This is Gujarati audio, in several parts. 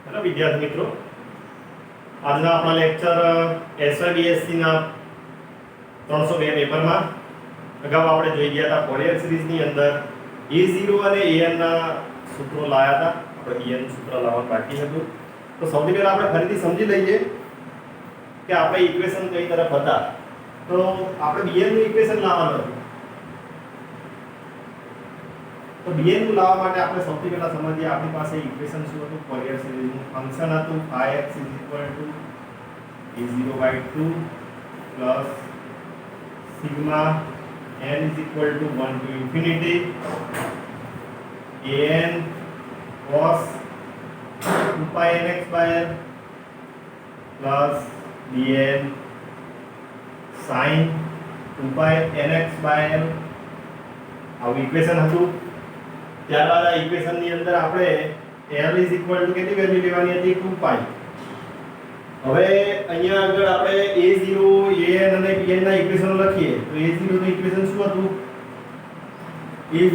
હેલો વિદ્યાર્થી મિત્રો, આજના આપણા લેક્ચર SYBSC ના 302 પેપરમાં અગાઉ આપણે જોઈ ગયા હતા ફોરિયર સિરીઝની અંદર a0 અને an ના સૂત્રો લાયા હતા. આપણે an સૂત્ર લાવવાનું બાકી હતું. તો સૌથી પહેલા આપણે ફરીથી સમજી લઈએ કે આપણે ઇક્વેશન કઈ તરફ હતા. તો આપણે bn નું ઇક્વેશન લાવવાનું હતું. તો bn નું લાવવા માટે આપણે સૌથી પહેલા સમજીએ આપણી પાસે ઇક્વેશન શું હતું. ફોરિયર સિરીઝનું ફંક્શન હતું ϕx a0/2 plus sigma n 1 to infinity an cos 2pi nx/l plus bn sin 2pi nx/l આવું ઇક્વેશન હતું. ત્યારબાદ આ ઇક્વેશન ની અંદર આપણે l કેટલી વેલ્યુ લેવાની હતી 2pi. હવે અહીંયા આગળ આપણે a0 an અને bn ના ઇક્વેશનો લખીએ તો a0 નું ઇક્વેશન શું હતું? a0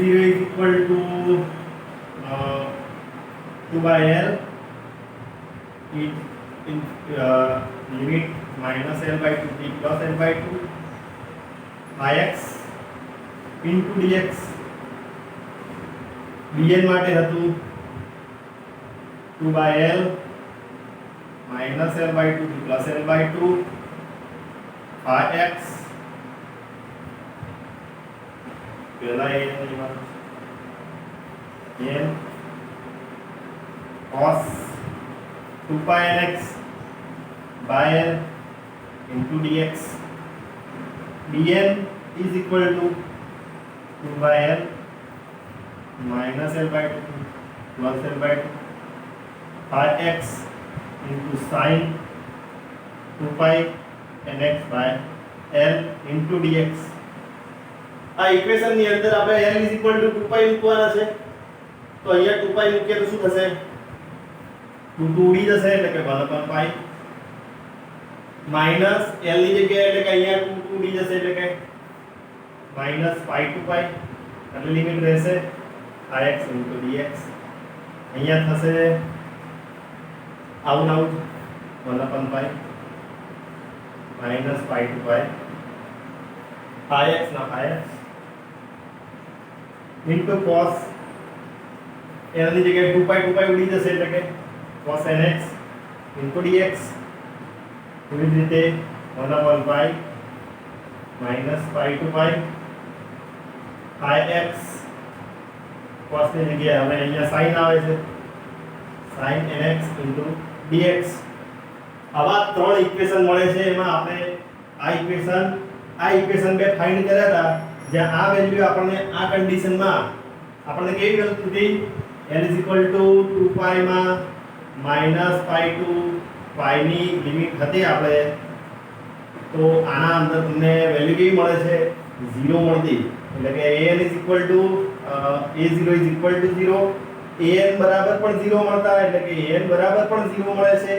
2/l limit -l/2 t plus l/2 ix into dx. bn માટે હતું 2/l -l/2 t plus l/2 ix પહેલા n cos 2pi nx/l into dx. bn is equal to 2/l -l/2 plus l/2 ix into sin 2pi nx/l into dx. આ ઇક્વેશન ની અંદર આપણે l 2pi મૂકવાના છે. તો અહીંયા 2pi મૂકીએ તો શું થશે? 2 ઉડી જશે એટલે કે 1/pi માઈનસ l ની જગ્યાએ એટલે કે અહીંયા 2 ઉડી જશે એટલે કે -pi/2pi એટલે લિમિટ રહેશે ix into dx. અહીંયા થશે આવું આવું 1/pi -pi/2pi ix ના ix into cos l ની જગ્યાએ 2pi ઉડી જશે એટલે કે cos nx into dx. એવી જ રીતે 1/pi -pi/2pi ix cos ની જગ્યાએ હવે અહીંયા sin આવે છે sin nx into dx. આવા ત્રણ ઇક્વેશન મળે છે. એમાં આપણે આ ઇક્વેશન બે ફાઇન્ડ કર્યા હતા જ્યાં આ વેલ્યુ આપણને આ કન્ડિશનમાં આપણને કેવી વેલ્યુ હતી? l 2pi માં -pi to pi ની લિમિટ હતી આપણે. તો આના અંદર તમને વેલ્યુ કેવી મળે છે? 0 મળતી. એટલે કે an a0 0 an બરાબર પણ 0 મળતા એટલે કે an બરાબર પણ 0 મળે છે.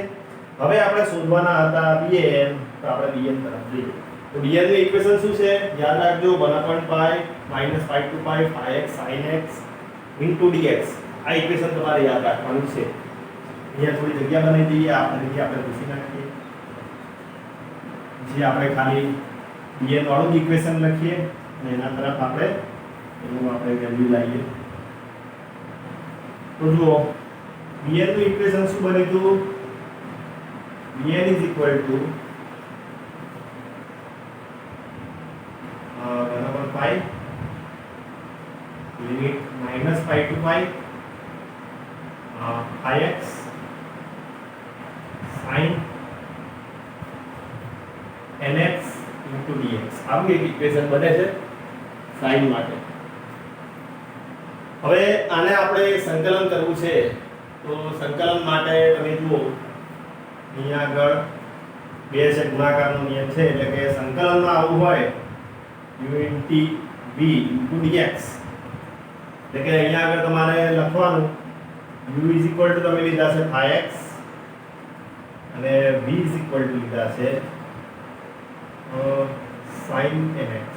હવે આપણે શોધવાના હતા bn. તો આપણે bn તરફ જઈએ. તો bn ની ઇક્વેશન શું છે? યાદ રાખજો 1/pi -pi/2pi ix sin x into dx. આ ઇક્વેશન તમારે યાદ રાખવાનું છે. અહીંયા થોડી જગ્યા બનાવી દઈએ. આપણે પૂછી નાખીએ જે આપણે ખાલી bn વાળું ઇક્વેશન લખીએ અને એના તરફ આપણે એનું આપણે વેલ્યુ લાવીએ. તો જુઓ bn નું ઇક્વેશન શું બન્યું હતું? bn is equal to 1/pi limit -pi to pi ix sin nx into dx. આવી એક ઇક્વેશન બને છે sin માટે. હવે આને આપણે સંકલન કરવું છે. તો સંકલન માટે તમે જુઓ અહીંયા આગળ બે છે ગુણાકારનો નિયમ છે. એટલે કે સંકલનમાં આવું હોય u into v into dx. એટલે કે અહીંયા આગળ તમારે લખવાનું u તમે લીધા છે ix અને v લીધા છે sin nx.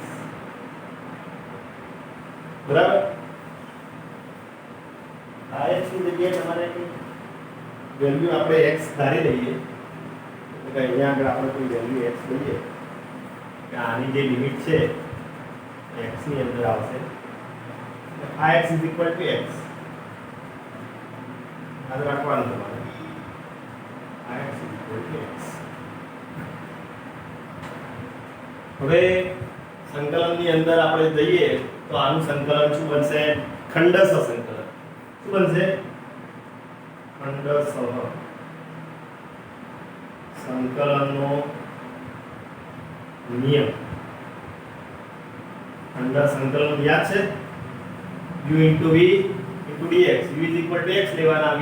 બરાબર? ix ની જગ્યાએ તમારે વેલ્યુ આપણે x ધારી લઈએ એટલે કે અહીંયા આગળ આપણે કોઈ વેલ્યુ x લઈએ કે આની જે લિમિટ છે x ની અંદર આવશે આ x x આ રાખવાનું તમારે આ x x હવે સંકલનની અંદર આપણે જઈએ તો આનું સંકલન શું બનશે ખંડસહ સંકલન શું બનશે ખંડસહ સંકલનનો નિયમ ખંડસહ સંકલન યાદ છે u v dx u x લેવાના v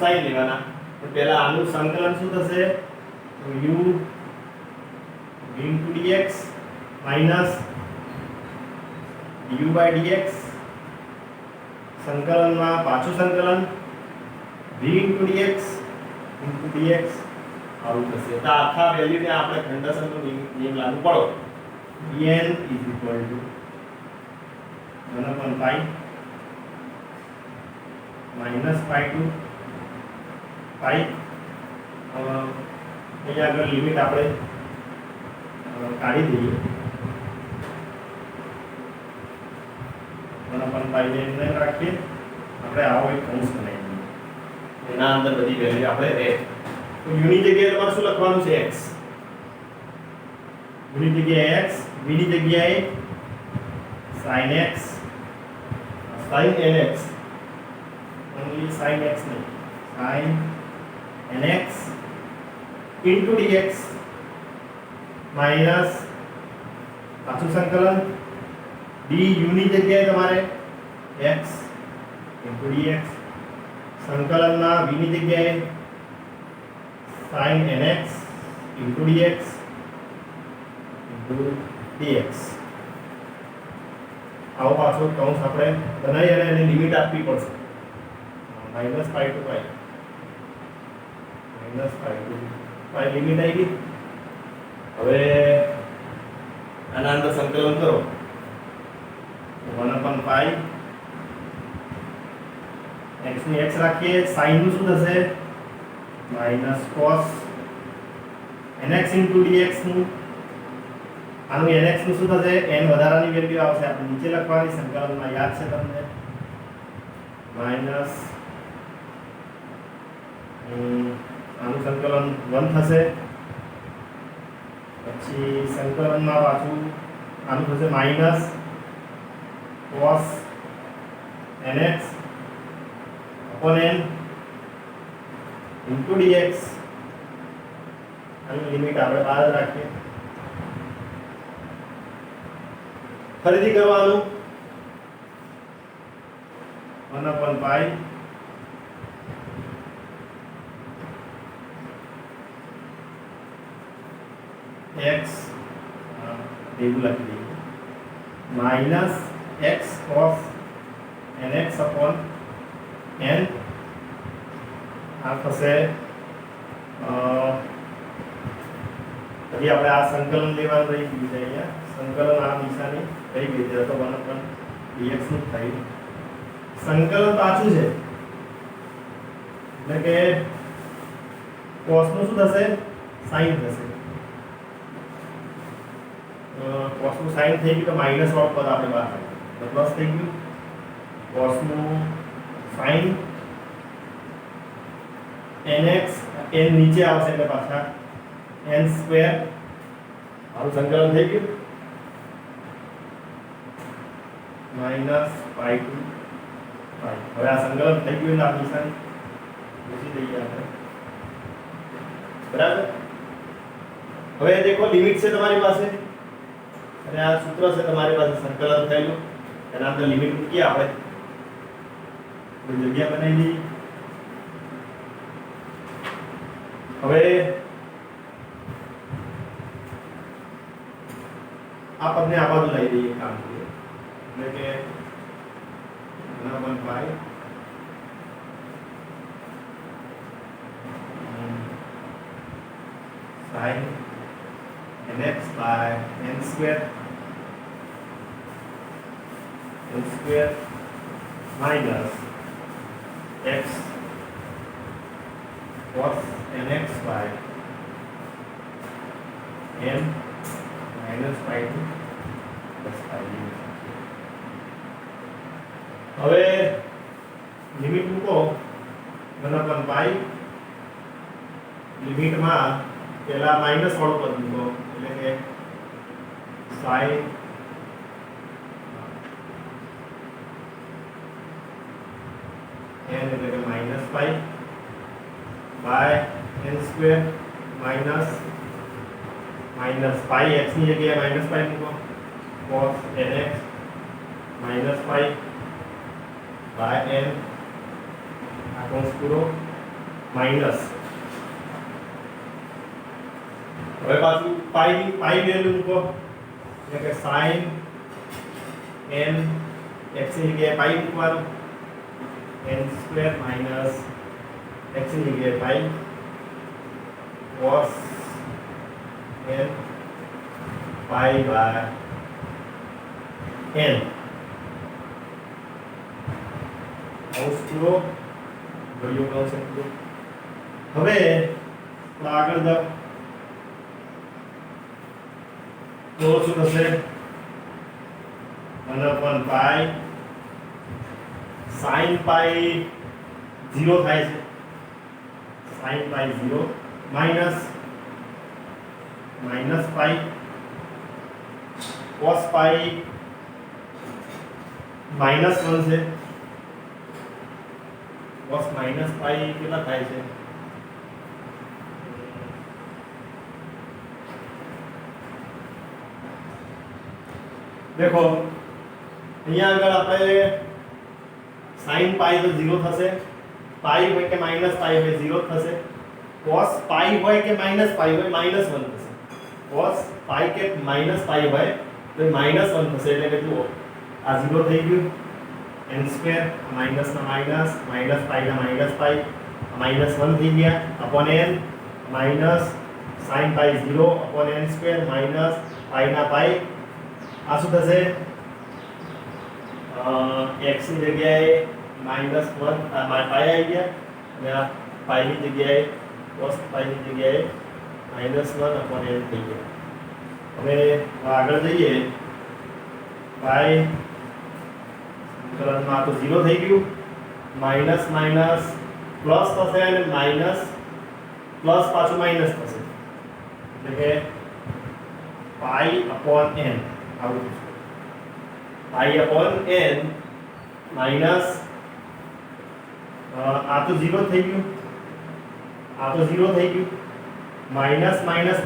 sin લેવાના તો પહેલા આનું સંકલન શું થશે તો u dx minus du by dx સંકલનમાં પાછું સંકલન v dx આવું થશે તો આખા વેલ્યુને આપણે ખંડસહનો નિયમ લાગુ પડો n = 1/pi minus pi to pi અહીંયા આગળ લિમિટ આપણે કાઢી દઈએ 1/pi ને એમને રાખીએ આપણે આવો એક કૌંસ બનાવી દઈએ એના અંદર બધી વેલ્યુ આપણે રહે તો u ની જગ્યાએ તમારે શું લખવાનું છે x u ની જગ્યાએ x v ની જગ્યાએ sin x sin nx only sin x નહીં sin nx into dx minus પાછું સંકલન du ની જગ્યાએ તમારે x into dx સંકલનમાં v ની જગ્યાએ sin nx into dx into dx આવો પાછો કૌંસ આપણે બનાવી અને એની લિમિટ આપવી પડશે -pi to pi -pi to pi limit આવી ગઈ હવે આના અંદર સંકલન કરો 1/pi x ની x રાખીએ sin નું શું થશે -cos nx dx નું આનું nx નું શું થશે n વધારાની વેલ્યુ આવશે આપણે નીચે લખવાની સંકલનમાં યાદ છે તમને માઈનસ આનું સંકલન 1 થશે પછી સંકલનમાં પાછું આનું થશે minus cos nx n into dx આની લિમિટ આપણે બહાર રાખીએ ફરીથી કરવાનું 1/pi x એવું લખી દઈએ minus x cos nx n આ થશે પછી આપણે આ સંકલન લેવાનું રહી ગયું છે અહીંયા સંકલન આ દિશાની રહી ગઈ છે તો 1/dx નું થયું સંકલન પાછું છે એટલે કે cos નું શું થશે sin થશે cos નું sin થઈ ગયું તો માઈનસ વાળું પદ આપણે બહાર તો પ્લસ થઈ ગયું cos નું sin nx n નીચે આવશે એટલે પાછા n² આનું સંકલન થઈ ગયું -pi to pi હવે આ સંકલન થઈ ગયું એટલે આ નિશાની મૂકી દઈએ આપણે બરાબર હવે દેખો લિમિટ છે તમારી પાસે અને આ સૂત્ર છે તમારી પાસે સંકલન થયેલું એના અંદર લિમિટ મૂકીએ આપણે કોઈ જગ્યા બનાવી દઈએ હવે આ પદને આ બાજુ લઈ દઈએ કામ કરીએ એટલે કે 1/pi sin nx by n² minus x cos nx by n minus pi to plus pi limit. હવે લિમિટ મૂકો 1/pi લિમિટમાં પેલા માઈનસ વાળો પદ મૂકો એટલે કે sin n એટલે કે minus pi by n square minus pi x ની જગ્યાએ માઈનસ પાઈ મૂકો cos nx minus pi by n આ કૌંસ પૂરો માઈનસ હવે પાછું પાઈ વેલ્યુ મૂકો એટલે કે sin n x ની જગ્યાએ પાઈ મૂકવાનું n સ્ક્વેર માઈનસ x ની જગ્યાએ pi cos n pi by n કૌંસ પૂરો ઘડિયો કૌંસ પૂરો હવે આગળ જાઓ તો શું થશે 1/pi sin pi 0 થાય છે sin pi 0 minus pi cos pi -1 છે cos minus pi કેટલા થાય છે देखो અહીંયા આગળ આપણે sin pi તો 0 થશે pi હોય કે માઈનસ pi હોય 0 થશે cos pi હોય કે માઈનસ pi હોય -1 થશે cos pi કે માઈનસ pi હોય તો -1 થશે એટલે કે જુઓ આ 0 થઈ ગયું n સ્ક્વેર માઈનસ ના માઈનસ pi ના pi -1 થઈ ગયા upon n minus sin pi 0 upon n square minus pi ના pi આ શું થશે x ની જગ્યાએ -1 pi આવી ગયા અને આ pi ની જગ્યાએ cos pi ની જગ્યાએ -1 upon n થઈ ગયા હવે આગળ જઈએ pi સંકલનમાં તો 0 થઈ ગયું માઈનસ પ્લસ થશે અને માઈનસ પ્લસ પાછું માઈનસ થશે એટલે કે pi upon n આવું થશે pi upon n માઈનસ આ તો 0 થઈ ગયું આ તો 0 થઈ ગયું માઈનસ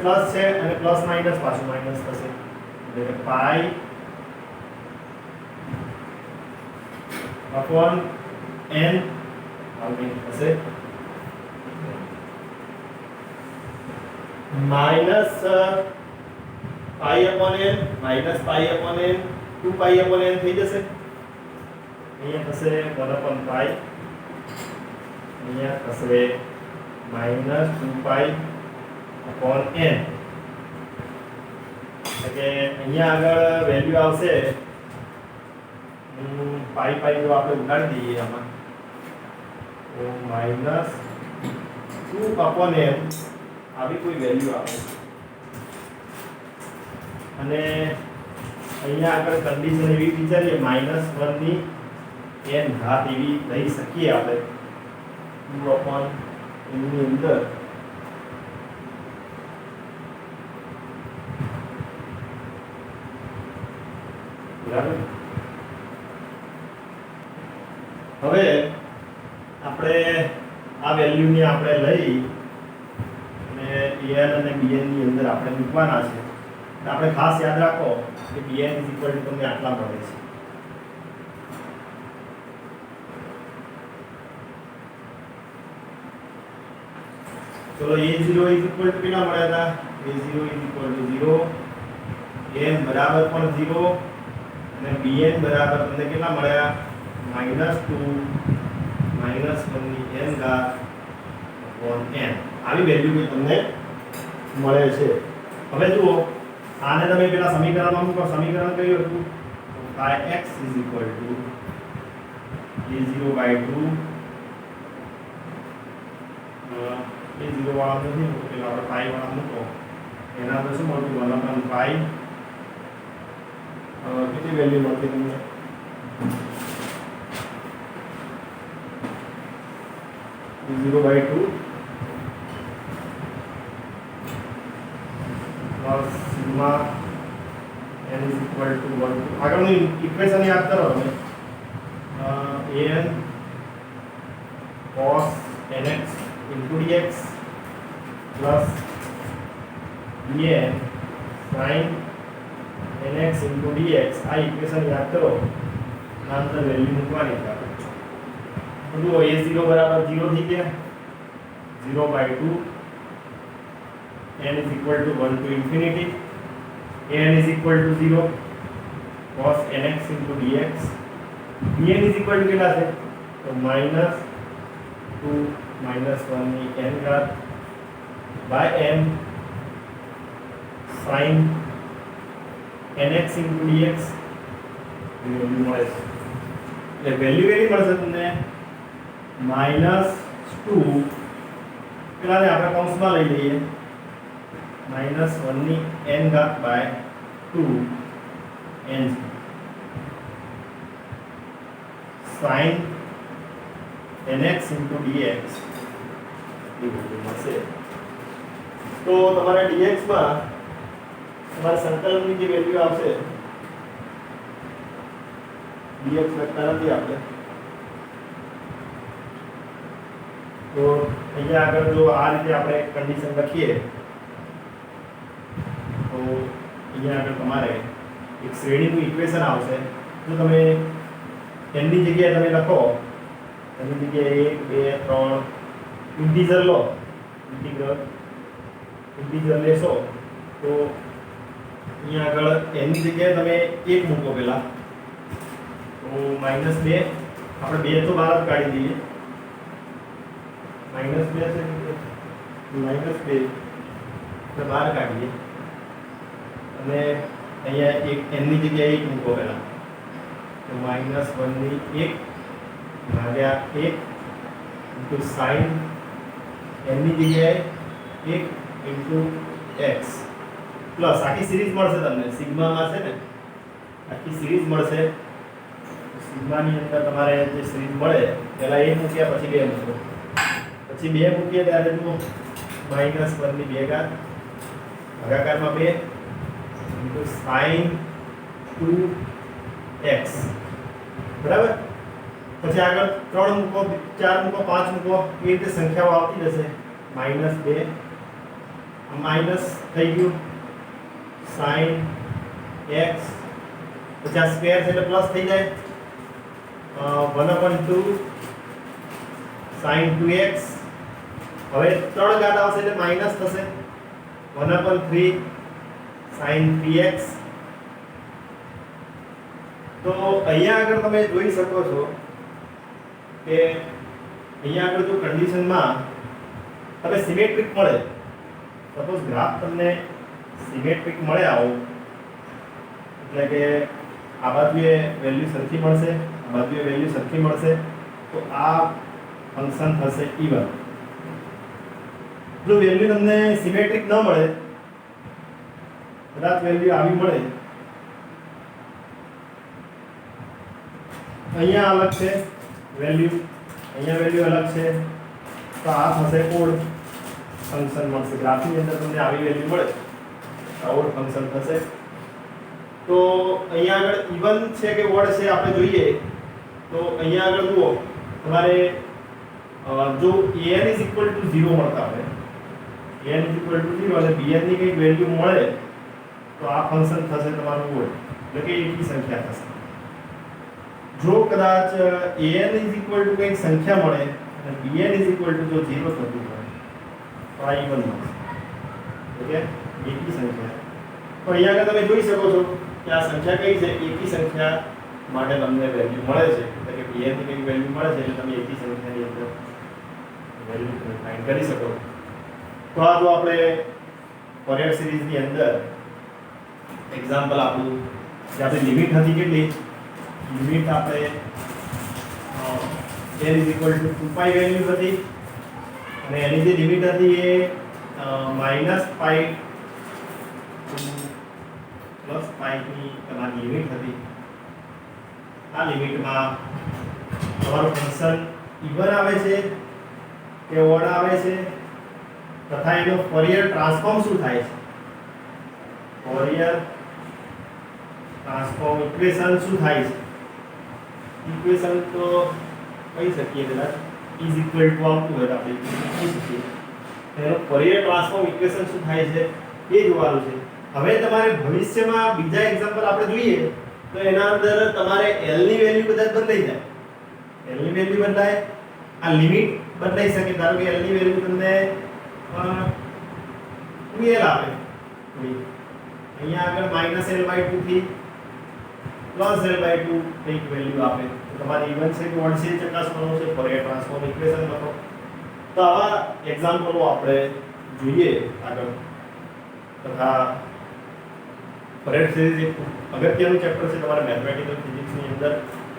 પ્લસ છે અને પ્લસ માઈનસ પાછું માઈનસ થશે એટલે કે pi upon n આવું થશે minus pi upon n minus pi upon n 2 pi upon n થઈ જશે અહીંયા થશે 1 upon pi અહીંયા થશે minus 2 pi upon n એટલે કે અહીંયા આગળ વેલ્યુ આવશે pi જો આપણે ઉડાડી દઈએ આમાં તો minus 2 upon n આવી કોઈ વેલ્યુ આવે અને અહીંયા આગળ કન્ડિશન એવી વિચારીએ -1 ની n ઘાત એવી લઈ શકીએ આપણે 2 upon n ની અંદર બરાબર હવે આપણે આ વેલ્યુને આપણે લઈ અને an અને bn ની અંદર આપણે મૂકવાના છે આપણે ખાસ યાદ રાખો કે bn તમને આટલા મળે છે ચલો a0 કેટલા મળ્યા હતા a0 0 n બરાબર પણ 0 અને bn બરાબર તમને કેટલા મળ્યા -2 -1 ની n ઘાત upon n આવી વેલ્યુ કે તમને મળે છે હવે જુઓ આને તમે પેલા સમીકરણમાં મૂકો સમીકરણ કયું હતું x a0/2 એ 0 વાળા નથી મૂકો, પેલા આપણે પાઈ વાળા મૂકો. એના અંદર શું મળતું 1/પાઈ કેટલી વેલ્યુ મળતી તમને 0/2 plus sigma n is equal to 1 આગળની ઇક્વેશન યાદ કરો તમે an cos nx into dx plus bn sin nx into dx આ ઇક્વેશન યાદ કરો આ અંદર વેલ્યુ મૂકવાની છે બધું a0 બરાબર 0 થઈ ગયા 0/2 n is equal to 1 to infinity an is equal to 0 cos nx into dx bn is equal to કેટલા છે તો -2 -1 ની n ઘાત by n sin nx into dx value મળે છે એટલે વેલ્યુ કેટલી મળશે તમને -2 પેલાને આપણે કૌંસમાં લઈ લઈએ -1 ની n ઘાત by 2 n sin nx into dx A value મળશે તો તમારે dx માં તમારા સંકલનની જે વેલ્યુ આવશે dx લખતા નથી આપણે તો અહીંયા આગળ જો આ રીતે આપણે કન્ડિશન લખીએ તો અહીંયા આગળ તમારે એક શ્રેણીનું ઇક્વેશન આવશે જો તમે n ની જગ્યાએ તમે લખો એની જગ્યાએ 1 2 3 ઇન્ટિજર લો ઇન્ટિજર લેશો તો અહીંયા આગળ n ની જગ્યાએ તમે 1 મૂકો પહેલા તો -2 આપણે 2 તો બહાર જ કાઢી દઈએ -2 છે -2 તો બહાર કાઢીએ અને અહીંયા એક n ની જગ્યાએ 1 મૂકો પહેલા તો -1 ની 1 ભાગ્યા 1 ઇન્ટુ sin n ની જગ્યાએ 1 ઇન્ટુ x પ્લસ આખી સિરીઝ મળશે તમને સિગ્મામાં છે ને આખી સિરીઝ મળશે સિગ્માની અંદર તમારે જે સિરીઝ મળે પહેલા 1 મૂક્યા પછી 2 મૂકો પછી 2 મૂકીએ ત્યારે જુઓ -1 ની 2 ઘાત ભાગાકારમાં 2 ઇન્ટુ sin 2x બરાબર પછી આગળ 3 મૂકો 4 મૂકો 5 મૂકો એ રીતે સંખ્યાઓ આવતી જશે -2 માઈનસ થઈ ગયું sin x પછી આ સ્ક્વેર છે એટલે પ્લસ થઈ જાય 1/2 sin 2x હવે 3 ઘાત આવશે એટલે માઈનસ થશે 1/3 sin 3x તો અહીંયા આગળ તમે જોઈ શકો છો કે અહીંયા આગળ જો કન્ડિશનમાં તમે સિમેટ્રિક મળે સપોઝ ગ્રાફ તમને સિમેટ્રિક મળે આવો એટલે કે આ બાજુએ વેલ્યુ સરખી મળશે આ બાજુએ વેલ્યુ સરખી મળશે તો આ ફંક્શન થશે ઇવન જો વેલ્યુ તમને સિમેટ્રિક ન મળે કદાચ વેલ્યુ આવી મળે અહીંયા અલગ છે વેલ્યુ અહીંયા વેલ્યુ અલગ છે તો આ થશે ઓડ ફંક્શન મળશે ગ્રાફની અંદર તમને આવી વેલ્યુ મળે આ ઓડ ફંક્શન થશે તો અહીંયા આગળ ઇવન છે કે ઓડ છે આપણે જોઈએ તો અહીંયા આગળ જુઓ તમારે જો an is equal to 0 મળતા હોય an is equal to 0 અને bn ની કંઈક વેલ્યુ મળે તો આ ફંક્શન થશે તમારું ઓડ એટલે કે એકી સંખ્યા થશે જો કદાચ an is equal to કંઈક સંખ્યા મળે અને bn is equal to જો 0 થતું હોય તો આ ઇવન મળશે ઓકે એકી સંખ્યા તો અહીંયા આગળ તમે જોઈ શકો છો કે આ સંખ્યા કઈ છે એકી સંખ્યા માટે તમને વેલ્યુ મળે છે એટલે કે bn ની કંઈક વેલ્યુ મળે છે એટલે તમે એકી સંખ્યાની અંદર વેલ્યુ ફાઇન્ડ કરી શકો તો આ જો આપણે ફોરિયર સિરીઝની અંદર એક્ઝામ્પલ આપણું જે આપણી લિમિટ હતી કેટલી લિમિટ આપણે n is equal to 2π value હતી અને એની જે લિમિટ હતી એ -પાઈ પ્લસ પાઈ ની તમારી લિમિટ હતી. આ લિમિટમાં તમારું ફંક્શન ઇવન આવે છે કે ઓડ આવે છે તથા એનો ફોરિયર ટ્રાન્સફોર્મ શું થાય છે, ફોરિયર ટ્રાન્સફોર્મ ઇક્વેશન શું થાય છે. ઇક્વેશન તો કહી શકીએ કદાચ ઇઝ ઇક્વલ ટુ આવતું હોય તો આપણે કહી શકીએ. એનો ફોરિયર ટ્રાન્સફોર્મ ઇક્વેશન શું થાય છે એ જોવાનું છે. હવે તમારે ભવિષ્યમાં બીજા એક્ઝામ્પલ આપણે જોઈએ તો એના અંદર તમારે l ની વેલ્યુ કદાચ બદલાઈ જાય. l ની વેલ્યુ બદલાય, આ લિમિટ બદલાઈ શકે. ધારો કે l ની વેલ્યુ તમને 2l આપે, અહીંયા આગળ -l/2 થી +l/2 કંઈક વેલ્યુ આપે તો તમારે ઇવન છે કે ઓડ છે ચકાસવાનું છે. ફોરિયર ટ્રાન્સફોર્મ ઇક્વેશન લખો. તો આવા એક્ઝામ્પલો આપણે જોઈએ આગળ. તથા ફોરિયર સિરીઝ એક અગત્યનું ચેપ્ટર છે તમારે મેથમેટિકલ ફિઝિક્સની અંદર.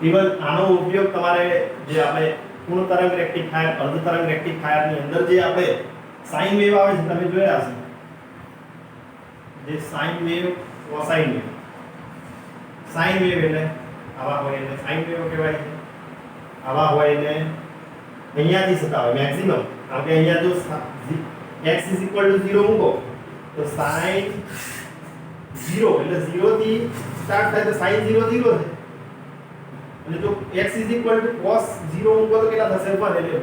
ઇવન આનો ઉપયોગ તમારે જે આપણે પૂર્ણ તરંગ રેક્ટિફાયર, અર્ધ તરંગ રેક્ટિફાયરની અંદર જે આપણે સાઇન વેવ આવે છે તમે જોયા હશે, જે sine wave, cosine wave. Sine wave એટલે આવા હોય એટલે સાઇન વેવ કહેવાય છે. આવા હોય એટલે અહીંયાથી થતા હોય મેક્સિમમ. કારણ કે અહીંયા જો x 0 મૂકો તો sin 0 એટલે 0 થી સ્ટાર્ટ થાય તો sin 0 0 છે. અને જો x cos 0 મૂકો તો કેટલા થશે 1. એટલે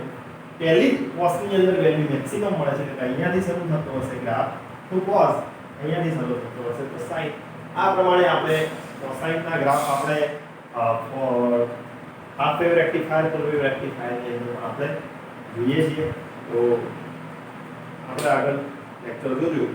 પહેલી cos ની અંદર વેલ્યુ મેક્સિમમ મળે છે એટલે અહીંયાથી શરૂ થતો હશે ગ્રાફ, તો cos અહીંયાથી શરૂ થતો હશે તો sin. આ પ્રમાણે આપણે cosine ના ગ્રાફ આપણે half wave rectifier, full wave rectifier ની અંદર આપણે જોઈએ છીએ. તો આપણે આગળ લેક્ચર જોયું